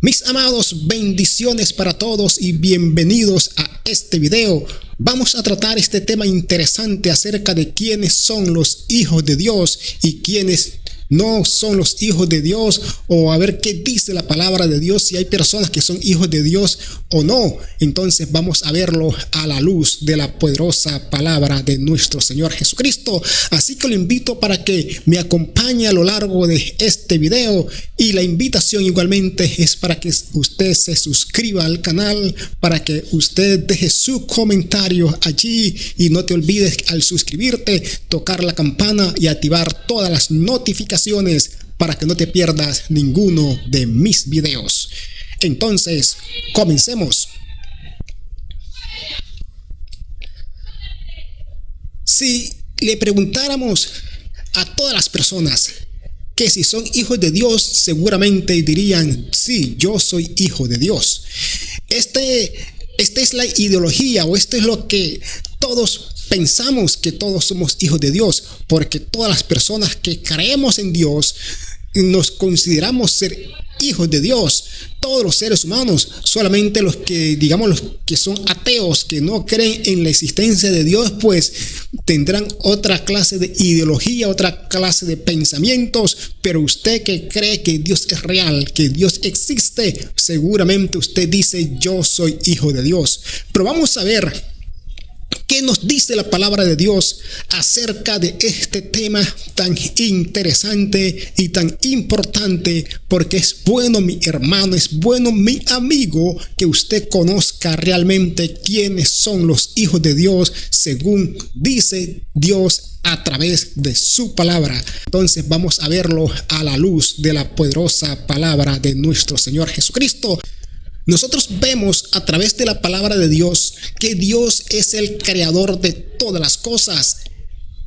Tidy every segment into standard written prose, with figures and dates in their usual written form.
Mis amados, bendiciones para todos y bienvenidos a este video. Vamos a tratar este tema interesante acerca de quiénes son los hijos de Dios y quiénes no son los hijos de Dios, o a ver qué dice la palabra de Dios, si hay personas que son hijos de Dios o no. Entonces vamos a verlo a la luz de la poderosa palabra de nuestro Señor Jesucristo. Así que lo invito para que me acompañe a lo largo de este video, y la invitación igualmente es para que usted se suscriba al canal, para que usted deje su comentario allí, y no te olvides al suscribirte tocar la campana y activar todas las notificaciones para que no te pierdas ninguno de mis videos. Entonces, comencemos. Si le preguntáramos a todas las personas que si son hijos de Dios, seguramente dirían: sí, yo soy hijo de Dios. Esta es la ideología, o esto es lo que todos pensamos, que todos somos hijos de Dios, porque todas las personas que creemos en Dios nos consideramos ser hijos de Dios. Todos los seres humanos, solamente los que, digamos, los que son ateos, que no creen en la existencia de Dios, pues tendrán otra clase de ideología, otra clase de pensamientos. Pero usted que cree que Dios es real, que Dios existe, seguramente usted dice: yo soy hijo de Dios. Pero vamos a ver ¿qué nos dice la palabra de Dios acerca de este tema tan interesante y tan importante? Porque es bueno, mi hermano, es bueno, mi amigo, que usted conozca realmente quiénes son los hijos de Dios según dice Dios a través de su palabra. Entonces vamos a verlo a la luz de la poderosa palabra de nuestro Señor Jesucristo. Nosotros vemos a través de la palabra de Dios que Dios es el creador de todas las cosas,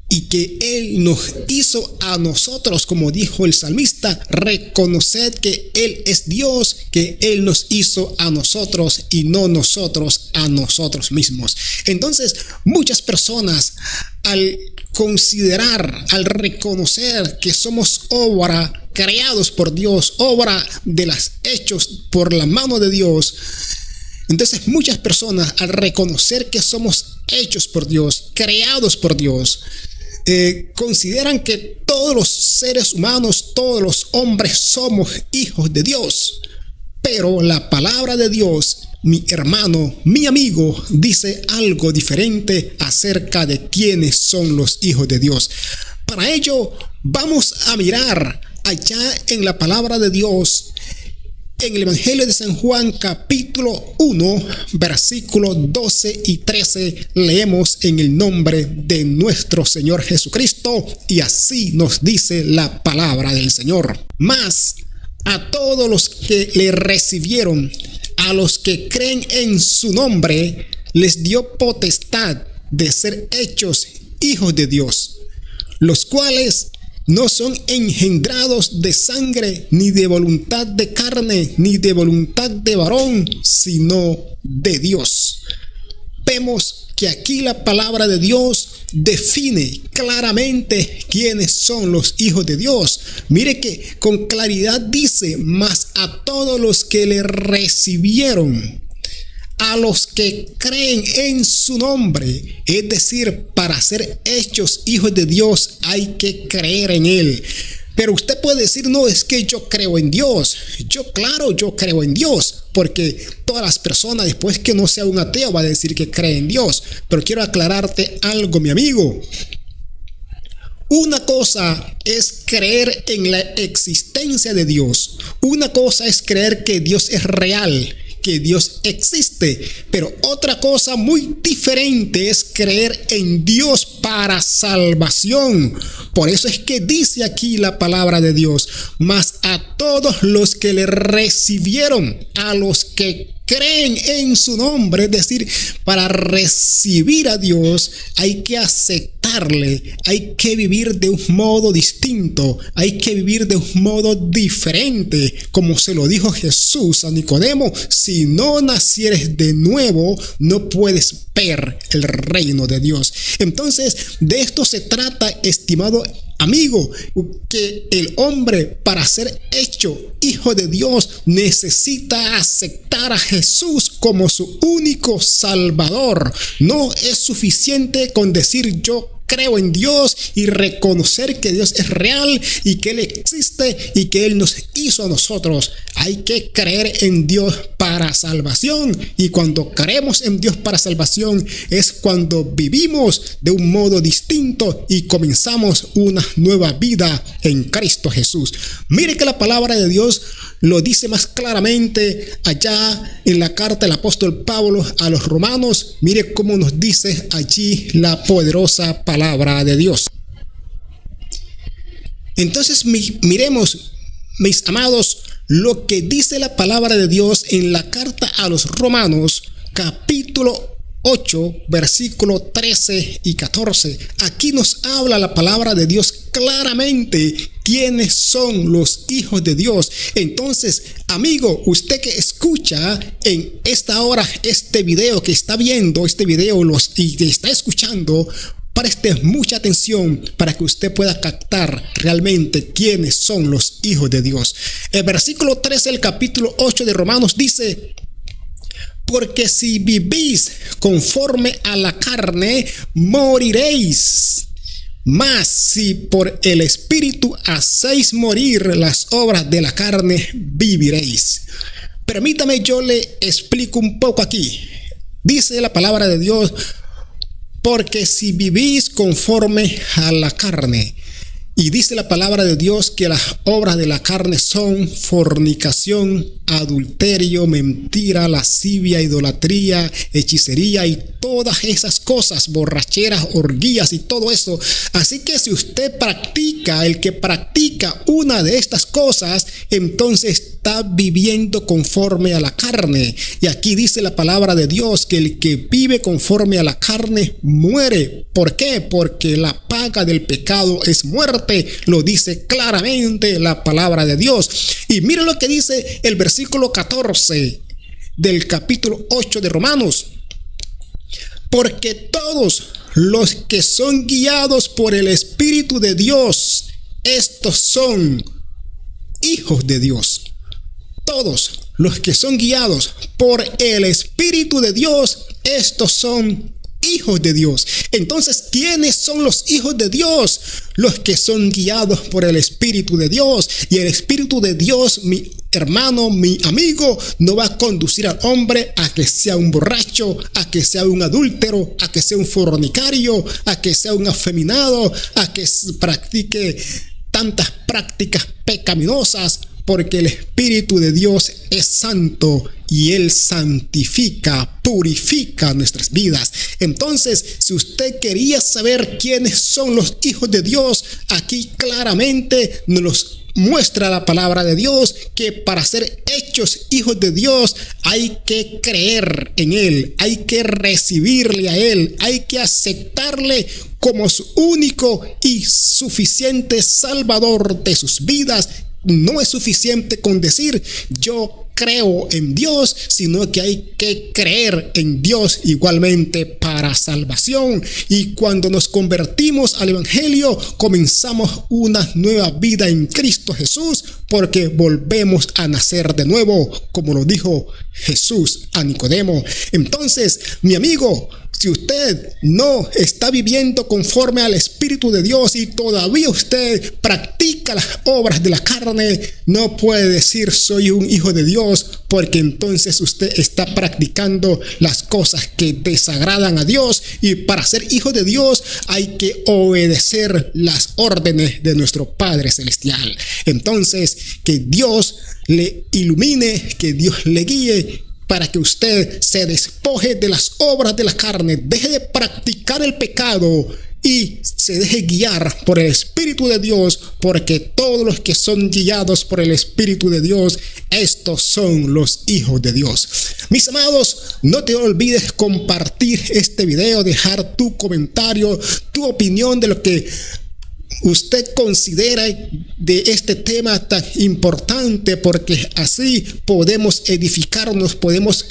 y que Él nos hizo a nosotros, como dijo el salmista: reconoced que Él es Dios, que Él nos hizo a nosotros y no nosotros a nosotros mismos. Entonces, muchas personas, al considerar, al reconocer que somos obra creados por Dios, obra de las hechos por la mano de Dios, entonces muchas personas, al reconocer que somos hechos por Dios, creados por Dios, consideran que todos los seres humanos, todos los hombres somos hijos de Dios. Pero la palabra de Dios, mi hermano, mi amigo, dice algo diferente acerca de quiénes son los hijos de Dios. Para ello, vamos a mirar allá en la palabra de Dios, en el Evangelio de San Juan, capítulo 1, versículos 12 y 13, leemos en el nombre de nuestro Señor Jesucristo, y así nos dice la palabra del Señor. Mas a todos los que le recibieron, a los que creen en su nombre, les dio potestad de ser hechos hijos de Dios, los cuales no son engendrados de sangre, ni de voluntad de carne, ni de voluntad de varón, sino de Dios. Vemos que aquí la palabra de Dios define claramente quiénes son los hijos de Dios. Mire que con claridad dice: mas a todos los que le recibieron, a los que creen en su nombre. Es decir, para ser hechos hijos de Dios hay que creer en Él. Pero usted puede decir: no, es que yo creo en Dios. Yo creo en Dios, porque todas las personas, después que no sea un ateo, va a decir que cree en Dios. Pero quiero aclararte algo, mi amigo. Una cosa es creer en la existencia de Dios. Una cosa es creer que Dios es real, que Dios existe, pero otra cosa muy diferente es creer en Dios para salvación. Por eso es que dice aquí la palabra de Dios: mas a todos los que le recibieron, a los que creen en su nombre. Es decir, para recibir a Dios hay que aceptarle, hay que vivir de un modo distinto, hay que vivir de un modo diferente, como se lo dijo Jesús a Nicodemo: si no nacieres de nuevo, no puedes ver el reino de Dios. Entonces, de esto se trata, estimado amigo, que el hombre para ser hecho hijo de Dios necesita aceptar a Jesús como su único Salvador. No es suficiente con decir yo creo en Dios y reconocer que Dios es real y que Él existe y que Él nos hizo a nosotros. Hay que creer en Dios para salvación, y cuando creemos en Dios para salvación es cuando vivimos de un modo distinto y comenzamos una nueva vida en Cristo Jesús. Mire que la palabra de Dios lo dice más claramente allá en la carta del apóstol Pablo a los romanos. Mire cómo nos dice allí la poderosa palabra de Dios. Entonces miremos, mis amados, lo que dice la palabra de Dios en la carta a los romanos, capítulo 8, versículo 13 y 14. Aquí nos habla la palabra de Dios claramente quiénes son los hijos de Dios. Entonces, amigo, usted que escucha en esta hora este video, que está viendo este video y que está escuchando, preste mucha atención para que usted pueda captar realmente quiénes son los hijos de Dios. El versículo 13 del capítulo 8 de Romanos dice: porque si vivís conforme a la carne, moriréis. Mas si por el Espíritu hacéis morir las obras de la carne, viviréis. Permítame, yo le explico un poco aquí. Dice la palabra de Dios: porque si vivís conforme a la carne. Y dice la palabra de Dios que las obras de la carne son fornicación, adulterio, mentira, lascivia, idolatría, hechicería y todas esas cosas, borracheras, orgías y todo eso. Así que si usted el que practica una de estas cosas, entonces está viviendo conforme a la carne. Y aquí dice la palabra de Dios que el que vive conforme a la carne muere. ¿Por qué? Porque la paga del pecado es muerte. Lo dice claramente la palabra de Dios. Y mire lo que dice el versículo 14 del capítulo 8 de Romanos: porque todos los que son guiados por el Espíritu de Dios, estos son hijos de Dios. Todos los que son guiados por el Espíritu de Dios, estos son hijos de Dios. Entonces, ¿quiénes son los hijos de Dios? Los que son guiados por el Espíritu de Dios. Y el Espíritu de Dios, mi hermano, mi amigo, no va a conducir al hombre a que sea un borracho, a que sea un adúltero, a que sea un fornicario, a que sea un afeminado, a que practique tantas prácticas pecaminosas, porque el Espíritu de Dios es santo y Él santifica, purifica nuestras vidas. Entonces, si usted quería saber quiénes son los hijos de Dios, aquí claramente nos los muestra la palabra de Dios, que para ser hechos hijos de Dios hay que creer en Él, hay que recibirle a Él, hay que aceptarle como su único y suficiente Salvador de sus vidas. No es suficiente con decir yo creo en Dios, sino que hay que creer en Dios igualmente para salvación. Y cuando nos convertimos al Evangelio, comenzamos una nueva vida en Cristo Jesús, porque volvemos a nacer de nuevo, como lo dijo Jesús a Nicodemo. Entonces, mi amigo, si usted no está viviendo conforme al Espíritu de Dios y todavía usted practica las obras de la carne, no puede decir soy un hijo de Dios, porque entonces usted está practicando las cosas que desagradan a Dios. Y para ser hijo de Dios hay que obedecer las órdenes de nuestro Padre Celestial. Entonces, que Dios le ilumine, que Dios le guíe, para que usted se despoje de las obras de la carne, deje de practicar el pecado y se deje guiar por el Espíritu de Dios, porque todos los que son guiados por el Espíritu de Dios, estos son los hijos de Dios. Mis amados, no te olvides compartir este video, dejar tu comentario, tu opinión de lo que usted considera de este tema tan importante, porque así podemos edificarnos, podemos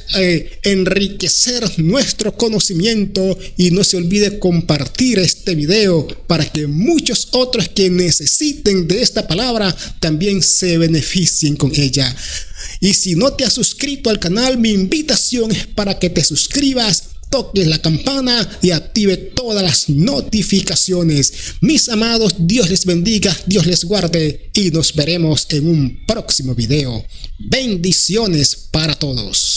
enriquecer nuestro conocimiento. Y no se olvide compartir este video para que muchos otros que necesiten de esta palabra también se beneficien con ella. Y si no te has suscrito al canal, mi invitación es para que te suscribas, toques la campana y active todas las notificaciones. Mis amados, Dios les bendiga, Dios les guarde y nos veremos en un próximo video. Bendiciones para todos.